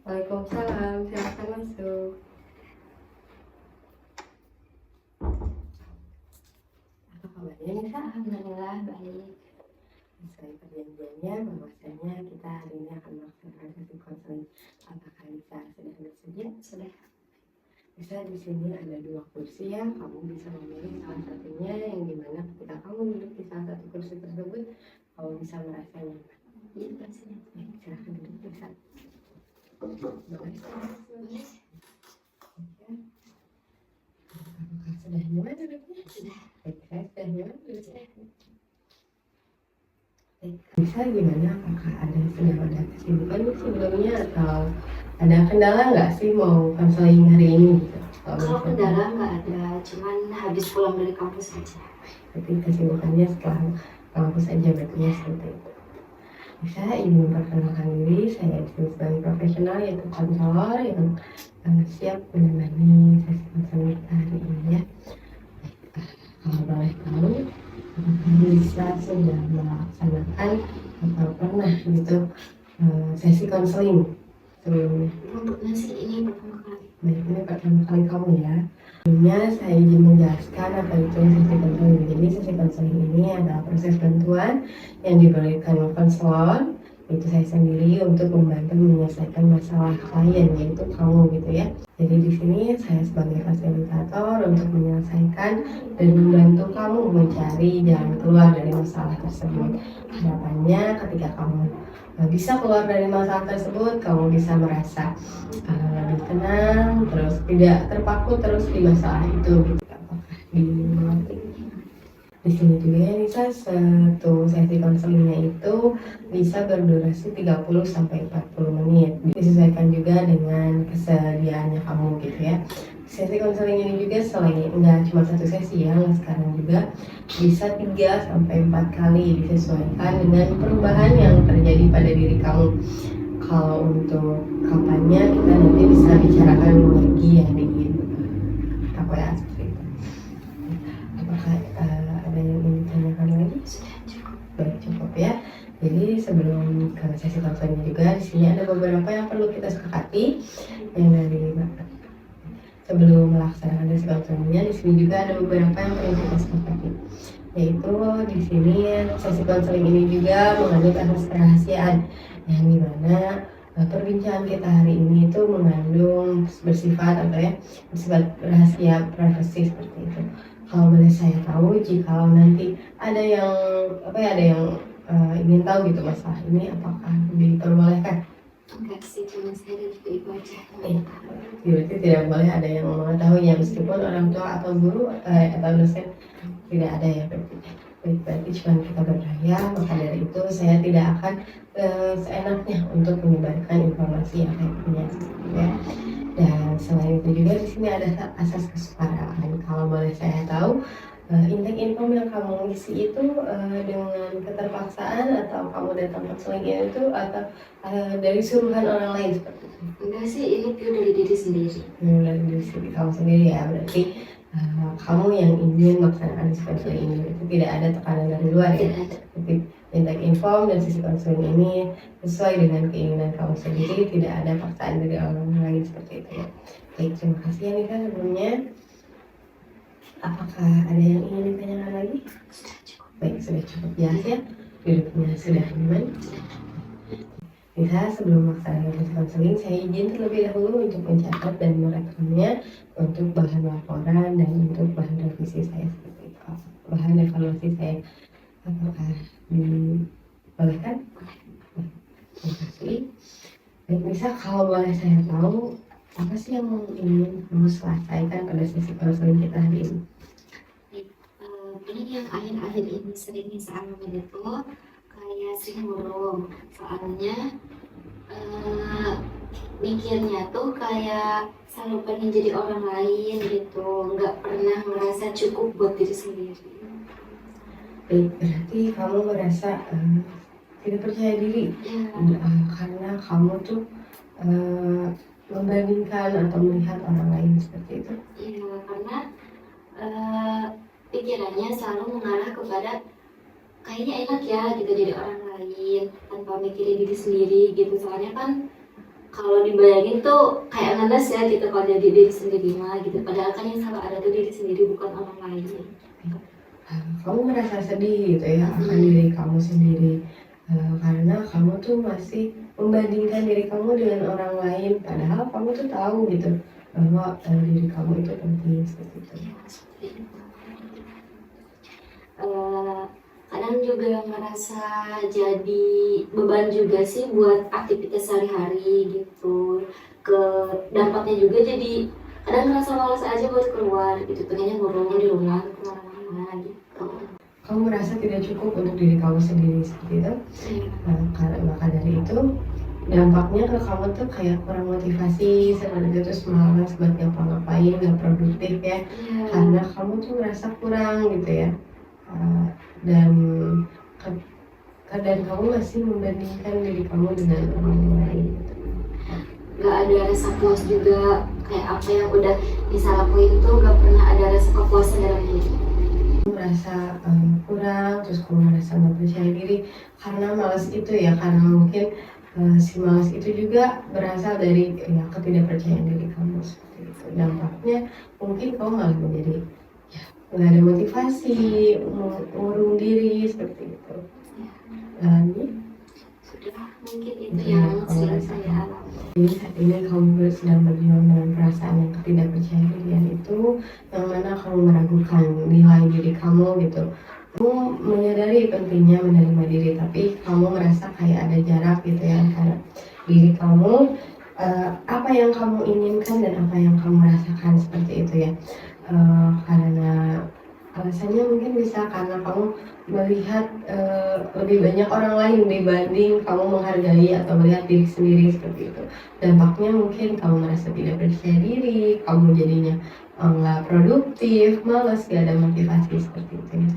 Waalaikumsalam, silakan masuk. Apa kabarnya nih, Kak? Alhamdulillah baik. Sesuai perjanjiannya, bahwasanya kita hari ini akan melaksanakan sesi konseling. Apakah bisa sudah bersedia? Sudah. Bisa di sini ada 2 kursi ya, kamu bisa memilih salah satunya yang dimana ketika kamu duduk di salah satu kursi tersebut, kamu bisa merasa nyaman. Iya, pastinya. Silahkan duduk bisa. Boleh. Boleh. Ya. Apakah sudah nyaman duduknya? Sudah. Baik, saya sudah nyaman duduknya. Bisa gimana? Apakah sedang ada kesibukan sebelumnya atau ada kendala nggak sih mau konseling hari ini gitu? Kalau kendala nggak ada, cuman habis pulang dari kampus saja. Berarti kesibukannya setelah kampus aja berarti ya seperti itu. Bisa ingin memperkenalkan diri, saya disini sebagai profesional yaitu konselor yang siap menemani sesi konseling kita hari ini ya. Kalau boleh tahu, bisa sudah melaksanakan atau pernah gitu sesi konseling sebelumnya? Belum pernah sih, ini pertama kali. Baik, ini pertama kali kamu ya. Sebelumnya saya izin menjelaskan apa itu sesi konseling. Jadi sesi konseling ini adalah proses bantuan yang diberikan konselor, itu saya sendiri untuk membantu menyelesaikan masalah klien yaitu kamu gitu ya. Jadi di sini saya sebagai fasilitator untuk menyelesaikan dan membantu kamu mencari jalan keluar dari masalah tersebut. Harapannya ketika kamu bisa keluar dari masalah tersebut, kamu bisa merasa lebih tenang, terus tidak terpaku terus di masalah itu. Apakah dimengerti? Di sini juga ya Nisa, satu sesi konselingnya itu bisa berdurasi 30 sampai 40 menit. Disesuaikan juga dengan kesediaannya kamu gitu ya. Sesi konseling ini juga selain enggak cuma satu sesi ya, sekarang juga bisa 3 sampai 4 kali, disesuaikan dengan perubahan yang terjadi pada diri kamu. Kalau untuk kapannya kita nanti bisa bicarakan lagi ya di apa ya seperti itu. Apakah ada yang ingin ditanyakan lagi? Sudah cukup. Baik, cukup ya. Jadi sebelum ke sesi konselingnya juga di sini ada beberapa yang perlu kita sepakati yang dari sebelum melaksanakan sesi konselingnya. Di sini juga ada beberapa yang perlu kita sepakati, yaitu di sini sesi konseling ini juga mengandung asas kerahasiaan yang dimana perbincangan kita hari ini itu mengandung bersifat bersifat rahasia privasi seperti itu. Kalau boleh saya tahu, jika nanti ada yang ingin tahu gitu masalah ini, apakah diperbolehkan? Enggak sih, cuma saya dan juga ibu aja. Berarti tidak boleh ada yang mengetahuinya meskipun orang tua atau guru atau dosen tidak ada ya berarti. Berarti cuma kita berdaya, maka dari itu saya tidak akan seenaknya untuk menyebarkan informasi yang saya punya ya. Dan selain itu juga di sini ada asas kesukaraan. Kalau boleh saya tahu, intake info yang kamu isi itu dengan keterpaksaan atau kamu datang konseling itu atau dari suruhan orang lain seperti itu? Enggak sih, ini pure dari diri sendiri. Dari diri kamu sendiri ya, berarti kamu yang ingin melaksanakan sesi konseling ini, itu tidak ada tekanan dari luar ya. Jadi intake info dan sesi konseling ini sesuai dengan keinginan kamu sendiri, tidak ada paksaan dari orang lain seperti itu ya. Baik, terima kasih ya Nika sebelumnya. Apakah ada yang ingin ditanyakan lagi? Sudah cukup. Baik, sudah cukup jelas ya, duduknya sudah nyaman. Bisa sebelum melaksanakan sesi konseling, saya izin terlebih dahulu untuk mencatat dan merekamnya untuk bahan laporan dan untuk bahan revisi saya seperti itu. Bahan evaluasi saya, apakah dibolehkan? Terima kasih. Baik, bisa kalau boleh saya tahu, apa sih yang ingin kamu selesaikan pada sesi konseling kita hari ini? Ini yang akhir-akhir ini sering saya alamin itu kayak sering murung, soalnya mikirnya tuh kayak selalu pengen jadi orang lain gitu, nggak pernah merasa cukup buat diri sendiri. Baik, berarti kamu merasa tidak percaya diri karena kamu tuh membandingkan atau melihat orang lain seperti itu. Iya, karena pikirannya selalu mengarah kepada kayaknya enak ya gitu jadi orang lain tanpa mikirin diri sendiri gitu. Soalnya kan kalau dibayangin tuh kayak ngenes ya gitu kalau jadi diri sendiri mah gitu, padahal kan yang salah ada tuh diri sendiri bukan orang lain. Kamu merasa sedih gitu ya akan diri kamu sendiri, karena kamu tuh masih membandingkan diri kamu dengan orang lain, padahal kamu tuh tahu gitu bahwa diri kamu itu penting seperti itu. Ya, seperti itu. Kadang juga ngerasa jadi beban juga sih buat aktivitas sehari-hari gitu. Dampaknya juga jadi kadang ngerasa malas aja buat keluar gitu, pengennya ngobrol di rumah kemana-mana gitu. Kamu merasa tidak cukup untuk diri kamu sendiri seperti itu. Karena maka dari itu dampaknya ke kamu tuh kayak kurang motivasi seperti itu, terus malas buat ngapa-ngapain, nggak produktif ya, karena kamu tuh merasa kurang gitu ya. Dan kadang kamu masih membandingkan diri kamu dengan orang lain gitu. Gak ada rasa puas juga, kayak apa yang udah bisa lakuin tuh gak pernah ada rasa kepuasan dalam diri. Merasa kurang, terus kamu merasa nggak percaya diri karena malas itu ya, karena mungkin si malas itu juga berasal dari ya ketidakpercayaan diri kamu seperti itu. Dampaknya mungkin kamu malah menjadi ya nggak ada motivasi, mengurung diri seperti itu. Lagi Sudah mungkin itu yang sering saya alami. jadi saat ini kamu sedang berjuang dengan perasaan yang ketidakpercayaan dirian itu, yang mana kamu meragukan nilai diri kamu gitu. Kamu menyadari pentingnya menerima diri, tapi kamu merasa kayak ada jarak gitu ya antara diri kamu, apa yang kamu inginkan dan apa yang kamu rasakan seperti itu ya. Karena alasannya mungkin bisa karena kamu melihat lebih banyak orang lain dibanding kamu menghargai atau melihat diri sendiri seperti itu. Dampaknya mungkin kamu merasa tidak percaya diri, kamu jadinya nggak produktif, malas, gak ada motivasi seperti itu ya.